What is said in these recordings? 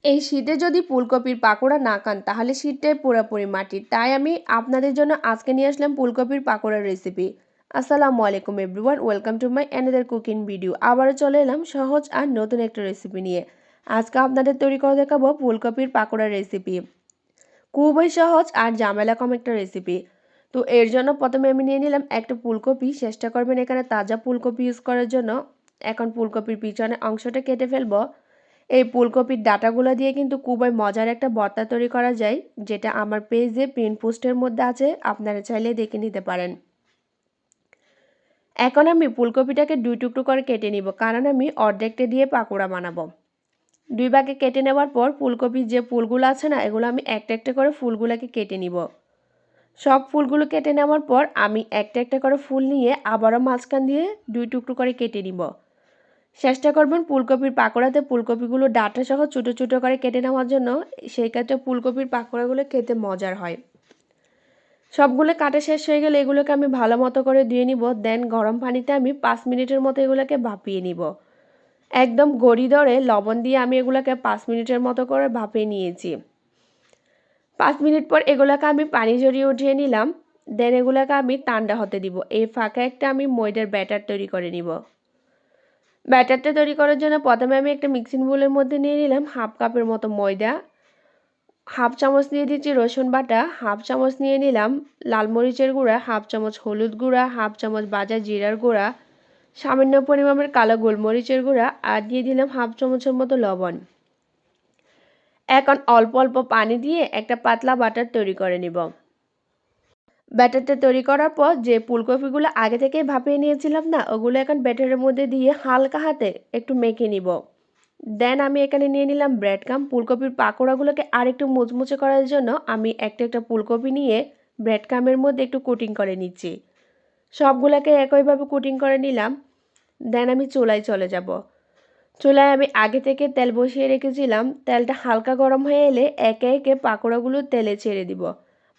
এই শীতে যদি ফুলকপির পাকোড়া না খান তাহলে শীতটাই পুরোপুরি মাটি। তাই আমি আপনাদের জন্য আজকে নিয়ে আসলাম ফুলকপির পাকোড়ার রেসিপি। আসসালামু আলাইকুম everyone, welcome to my another cooking video. আবারও চলে এলাম সহজ আর নতুন একটা রেসিপি নিয়ে। আজকে আপনাদের তৈরি করে দেখাবো ফুলকপির পাকোড়ার রেসিপি। খুবই সহজ আর ঝামেলা কম একটা রেসিপি। তো এর জন্য প্রথমে আমি নিয়ে নিলাম একটা ফুলকপি। চেষ্টা করবেন এখানে তাজা ফুলকপি ইউজ করার জন্য। এখন ফুলকপির পিছনে অংশটা কেটে ফেলবো। এই ফুলকপির ডাঁটাগুলো দিয়ে কিন্তু খুবই মজার একটা ভর্তা তৈরি করা যায়, যেটা আমার পেজে পিন পোস্টের মধ্যে আছে, আপনারা চাইলে দেখে নিতে পারেন। এখন আমি ফুলকপিটাকে দুই টুকরো করে কেটে নিব, কারণ আমি অর্ধেকটা দিয়ে পাকোড়া বানাবো। দুই ভাগে কেটে নেওয়ার পর ফুলকপির যে ফুলগুলো আছে না, এগুলো আমি একটা একটা করে ফুলগুলোকে কেটে নিব। সব ফুলগুলো কেটে নেওয়ার পর আমি একটা একটা করে ফুল নিয়ে আবারও মাঝখান দিয়ে দুই টুকরো করে কেটে নিব। চেষ্টা করবেন ফুলকপির পাকোড়াতে ফুলকপিগুলো ডাঁটা সহ ছোটো ছোটো করে কেটে নেওয়ার জন্য। সেই ক্ষেত্রে ফুলকপির পাকোড়াগুলো খেতে মজার হয়। সবগুলো কাটা শেষ হয়ে গেলে এগুলোকে আমি ভালো মতো করে ধুয়ে নিব। দেন গরম পানিতে আমি 5 মিনিটের মতো এগুলোকে ভাপিয়ে নিব। একদম গড়ি ধরে লবণ দিয়ে আমি এগুলোকে 5 মিনিটের মতো করে ভাপিয়ে নিয়েছি। 5 মিনিট পর এগুলোকে আমি পানি ঝরিয়ে উঠিয়ে নিলাম। দেন এগুলোকে আমি ঠান্ডা হতে দিব। এই ফাঁকে একটা আমি ময়দার ব্যাটার তৈরি করে নিব। ব্যাটারটা তৈরি করার জন্য প্রথমে আমি একটা মিক্সিং বোলের মধ্যে নিয়ে নিলাম হাফ কাপের মতো ময়দা। হাফ চামচ দিয়ে দিচ্ছি রসুন বাটা, হাফ চামচ নিয়ে নিলাম লাল মরিচের গুঁড়া, হাফ চামচ হলুদ গুঁড়া, হাফ চামচ ভাজা জিরার গুঁড়া, সামান্য পরিমাণের কালো গোলমরিচের গুঁড়া আর দিয়ে দিলাম হাফ চামচের মতো লবণ। এখন অল্প অল্প পানি দিয়ে একটা পাতলা বাটার তৈরি করে নিব। ব্যাটারটা তৈরি করার পর যে ফুলকপিগুলো আগে থেকে ভাপিয়ে নিয়েছিলাম না, ওগুলো এখন ব্যাটারের মধ্যে দিয়ে হালকা হাতে একটু মেখে নিব। দেন আমি এখানে নিয়ে নিলাম ব্রেড ক্রাম্ব। ফুলকপির পাকোড়াগুলোকে আরেকটু মুচমুচে করার জন্য আমি একটা একটা ফুলকপি নিয়ে ব্রেড ক্রাম্বের মধ্যে একটু কোটিং করে নিচ্ছি। সবগুলোকে একইভাবে কোটিং করে নিলাম। দেন আমি চুলায় চলে যাব। চুলায় আমি আগে থেকে তেল বসিয়ে রেখেছিলাম। তেলটা হালকা গরম হয়ে এলে একে একে পাকোড়াগুলো তেলে ছেড়ে দিব।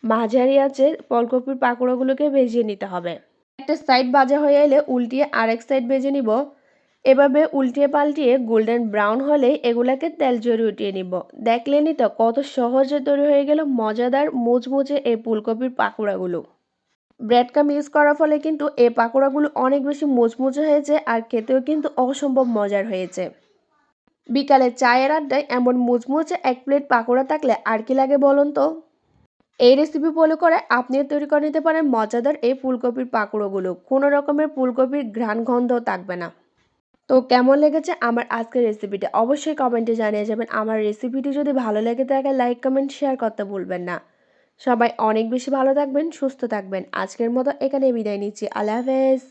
মাঝারি আছে ফুলকপির পাকোড়াগুলোকে ভেজে নিতে হবে। একটা সাইড ভাজা হয়ে এলে উল্টিয়ে আরেক সাইড ভেজে নিব। এভাবে উল্টিয়ে পাল্টিয়ে গোল্ডেন ব্রাউন হলে এগুলাকে তেল ঝরিয়ে উঠিয়ে নিব। দেখলেনই তো কত সহজে তৈরি হয়ে গেল মজাদার মুচমুচে এই ফুলকপির পাকোড়াগুলো। ব্রেড ক্রাম্ব ইউজ করার ফলে কিন্তু এই পাকোড়াগুলো অনেক বেশি মুচমুচে হয়েছে আর খেতেও কিন্তু অসম্ভব মজার হয়েছে। বিকালে চায়ের আড্ডায় এমন মুচমুচে এক প্লেট পাকোড়া থাকলে আর কি লাগে বলুন তো। এই রেসিপি ফলো করে আপনিও তৈরি করে নিতে পারেন মজাদার এই ফুলকপির পাকোড়াগুলো। কোনো রকমের ফুলকপির ঘ্রাণ গন্ধও থাকবে না। তো কেমন লেগেছে আমার আজকের রেসিপিটা অবশ্যই কমেন্টে জানিয়ে যাবেন। আমার রেসিপিটি যদি ভালো লেগে থাকে লাইক কমেন্ট শেয়ার করতে ভুলবেন না। সবাই অনেক বেশি ভালো থাকবেন, সুস্থ থাকবেন। আজকের মতো এখানে বিদায় নিচ্ছি। আল্লাহ হাফেজ।